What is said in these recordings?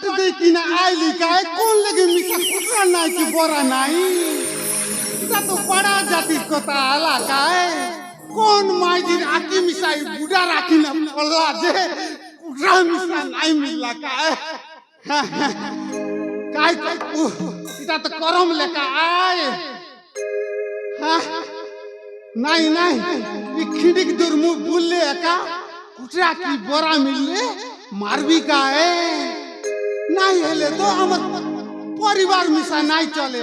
काट दे कि ना आइली काय कौन लगे मिसा कुटरा नाई कि बरा नाई ता तो बड़ा जाति कथा आला काय कौन माइजिर आकी मिसाई बुढ़ा राखी ना पल्ला जे कुटरा मिसा नाई मिलला काय काय इता तो करम लेका आए नाई नाई ये खिड़िक दूर मुँह बुल्ले का कुटरा की बरा मिलले मारवी का है नहीं हेले तो हम परिवार मिसा नहीं चले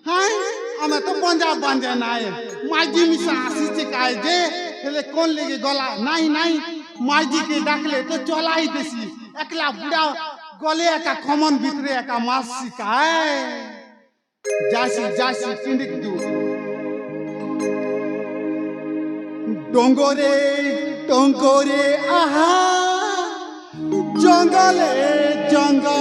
हैं हमें तो बंजा बंजा नहीं माइजी मिसा आसी से काहे जे हेले कौन लेके गला नहीं नहीं माइजी के डाकले तो चला ही देसी एकला बुढ़ा गले का कॉमन भीतरे का मास सिकाए जासी जासी किंडिक दू डोंगोरे डोंगोरे आहा जंगले जंगले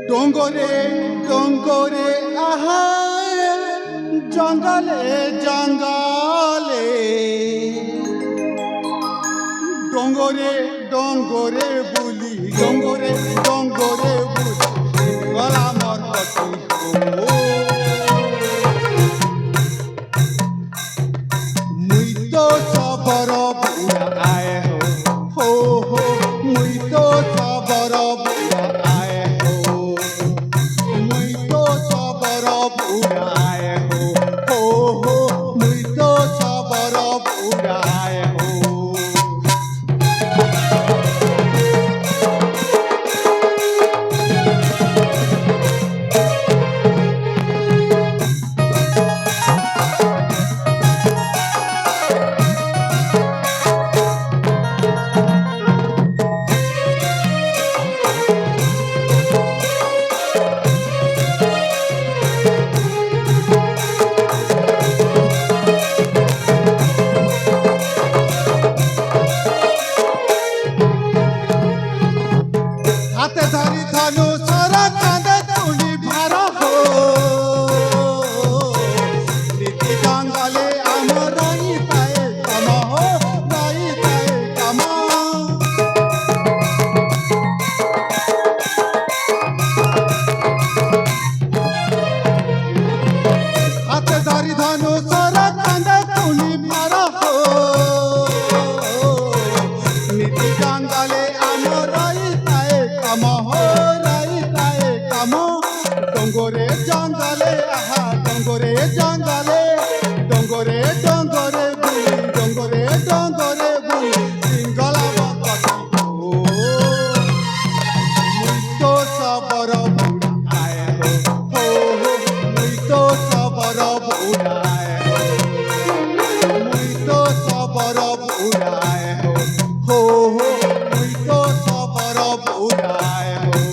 डोंगरे डोंगरे आहा जंगले जंगले डोंगरे डोंगरे बुली डोंगरे डोंगरे बुली गला मोर कटी सबर बुआ आए हो मुई तो सबर बुआ आए हो मुई तो सबर बुआ आए हो मुई तो सबर बुआ आए हो हाथे धरी धनु सरा कांदे तुली भारा हो नीति जंगले आमर रही ताए कम हो रही ताए कम हाथे धरी धनु सरा कांदे तुली भारा हो नीति जंगले आमर रही कम हो रही ताए कम डोंगरे जंगले आहा डोंगरे जंगले डोंगरे डोंगरे बुली डोंगरे डोंगरे बुली सिंगला बकटी हो मुई तो सबर बुढ़ा आए हो मुई तो सबर बुढ़ा आए मुई तो सबर बुढ़ा आए हो मुई तो सबर बुढ़ा आए हो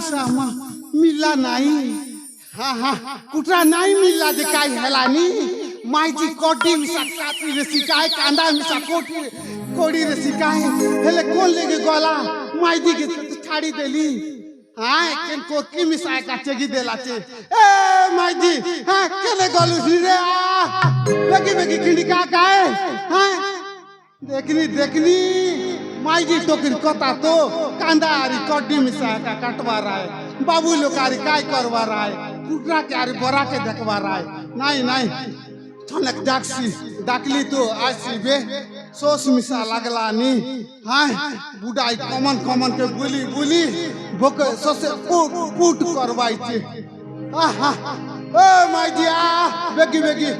मिला नहीं हाँ कुटरा नहीं मिला जे काई हेलानी माइजी कोडी मिसा काटी रे सिकाय कांदा मिसा कोडी रे सिकाय हेले कौन लेके गला माइजी के छाड़ी देली हाँ केन कोकी मिसा काचेगी देला चे ए माइजी हाँ केले गलु रे बेगी बेगी खिंडी का काए हाँ देखनी देखनी माइजी टोकिन कता तो कांदा आरी कोडी मिसा का काटवा रहा है बाबू लोकारी काय करवा रहा है कुटरा के आरी बरा के देखवा रहा है नहीं नहीं थनक डाक्सी डाकली तो आसी बे सोस मिसा लगला नी हां बुढ़ाई कमन कमन के बुली बुली भोक सोसे पुट करवाई छे आहा ओ माइजी आ बेगी बेगी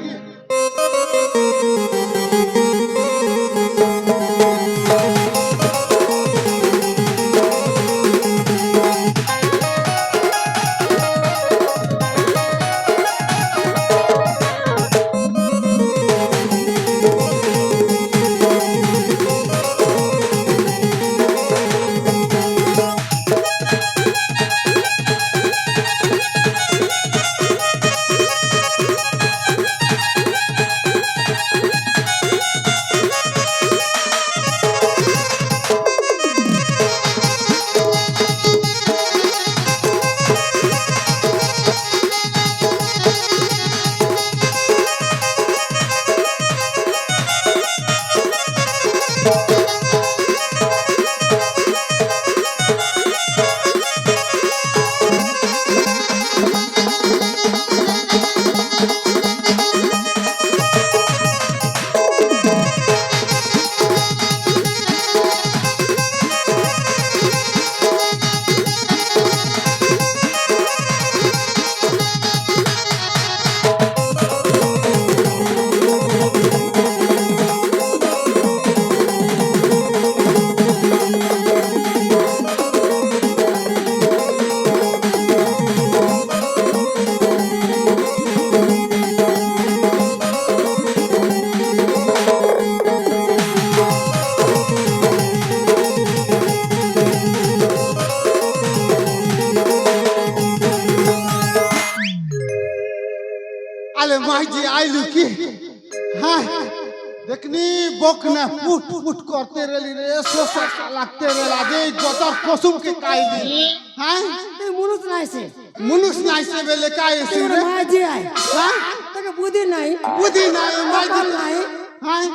আলে মাইজি আইলু কি হ্যাঁ দেখনি বক না ফুট ফুট করতে রেলি রে সোসা লাগতে রেলা যে গতর কসুম কে কাইলি হ্যাঁ তুই মুনুস নাইছে মুনুস নাইছে বেলে কাইছে রে মাঝি আই হ্যাঁ তোকে বুদ্ধি নাই মাইজি নাই হ্যাঁ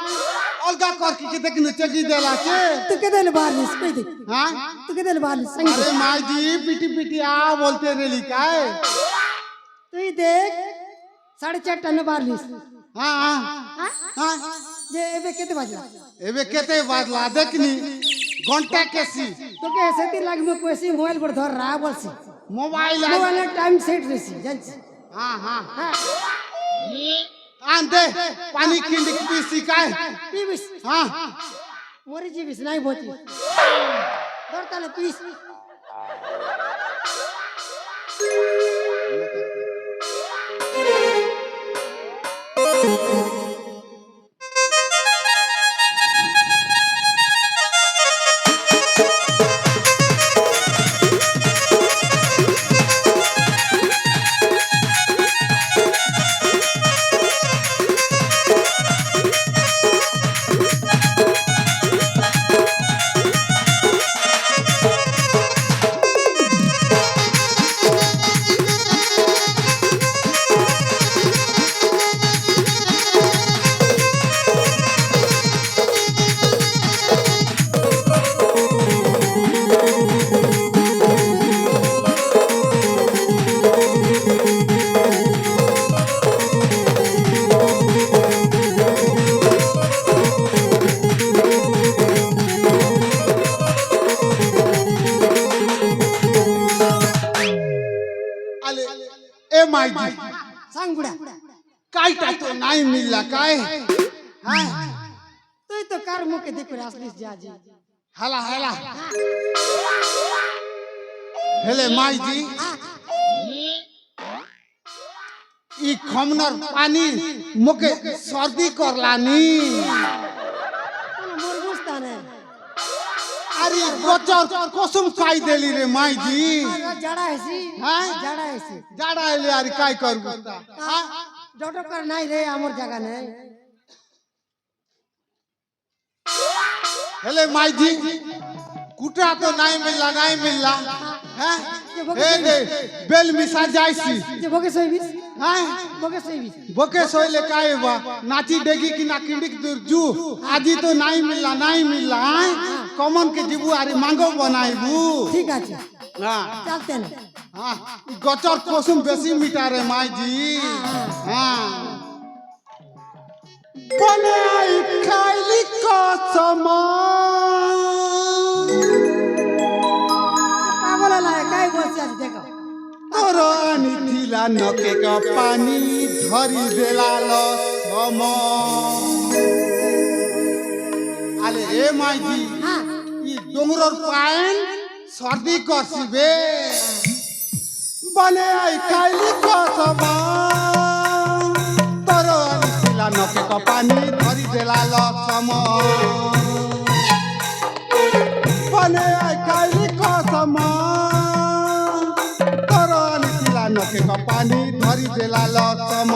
অলগা কর কি দেখনি চেকি দেলাছে তুই কে দেলে বালিস কই দেখ হ্যাঁ তুই কে দেলে বালিস আরে মাইজি পিটি পিটি আ বলতে রেলি কায় তুই দেখ 4:30 में बारलिस हाँ हाँ हाँ जे एबे केते बाजला एबे केते बाजला देखनी घंटा केसी तो के सेती लाग में कोसी मोबाइल पर धर रहा बोलसी मोबाइल टाइम सेट रेसी जानछि हाँ हाँ आंदे पानी किंडी पीसी काय पीबिस हाँ मोरी जीविस नहीं बोची धरता ले पीस माहिती सांग बुडा काय टाकतो नाही मिळला काय हाय तू तो कार मुके देखो असलीस जाजी हला हला हेले माईजी इ खमनर पानी मुके सर्दी करलानी मोर बुझताने अरे बच्चा कसम खाई देली रे माईजी जड़ा हैसी हां जड़ा हैसी जाड़ा आइले यार काय करबो हां डॉक्टर कर नहीं रे हमर जगह नहीं हेले माईजी कुटा तो नहीं मिलला हैं हे दे बेल मिसा जाईसी जे बोके सोईबिस हैं बोके सोइले काय बा नाची डेगी कि ना किंडिक दूर जू आजी तो नहीं मिलला हैं कॉमन के जीबू आरी मांगो बनाइबू ठीक আছে हां चलते ना हां गचर कोसुम बेसी मिटा रे माईजी हां बने आई खाइली कसम पागल लाए काय बोलছি आज देखो तोरो आनी थिला नके का पानी धरी देलाल सम आले ए माईजी हां इ डोंगरर पाइन सर्दी करसिबे बने आई खाइली कसम तोरो आनी थिला नके का पानी धरी देलाल सम बने आई खाइली कसम नके का पानी धरी देला लतम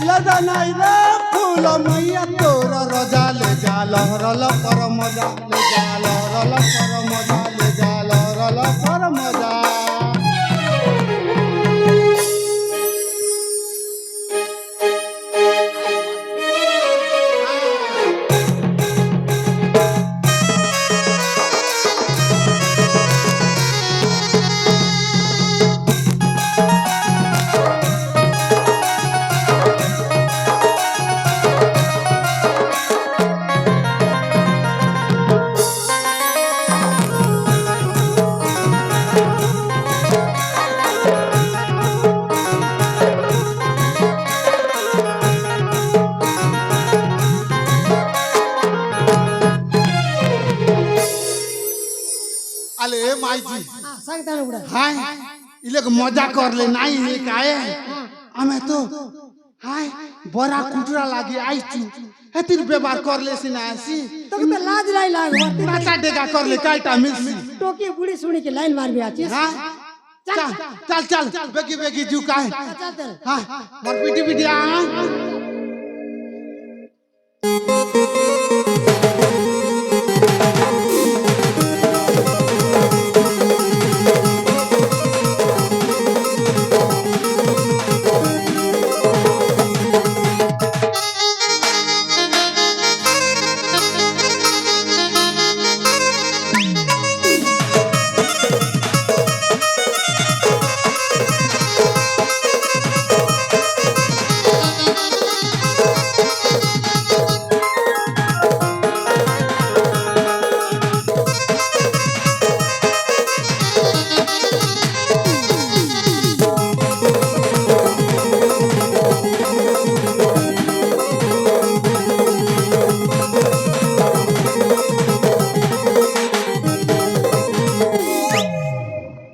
लदा नहीं रे फूल मैया तोर रजा ले जा लहरल कर मजा ले जा लहरल कर मजा ले जा लहरल कर मजा सांगता ना बुडा हाय इले मजा कर ले नहीं है काए हमें तो हाय बड़ा कुटरा लागी आइछु हेतिर व्यवहार कर ले सिना आसी तो के लाज लाई लाग नाचा डेगा कर ले काईटा मिलसी टोकी बुड़ी सुनी के लाइन मार भी आछिस हां चल चल बेगी बेगी जू काय चल चल हाँ मोर पीटी पीटी आ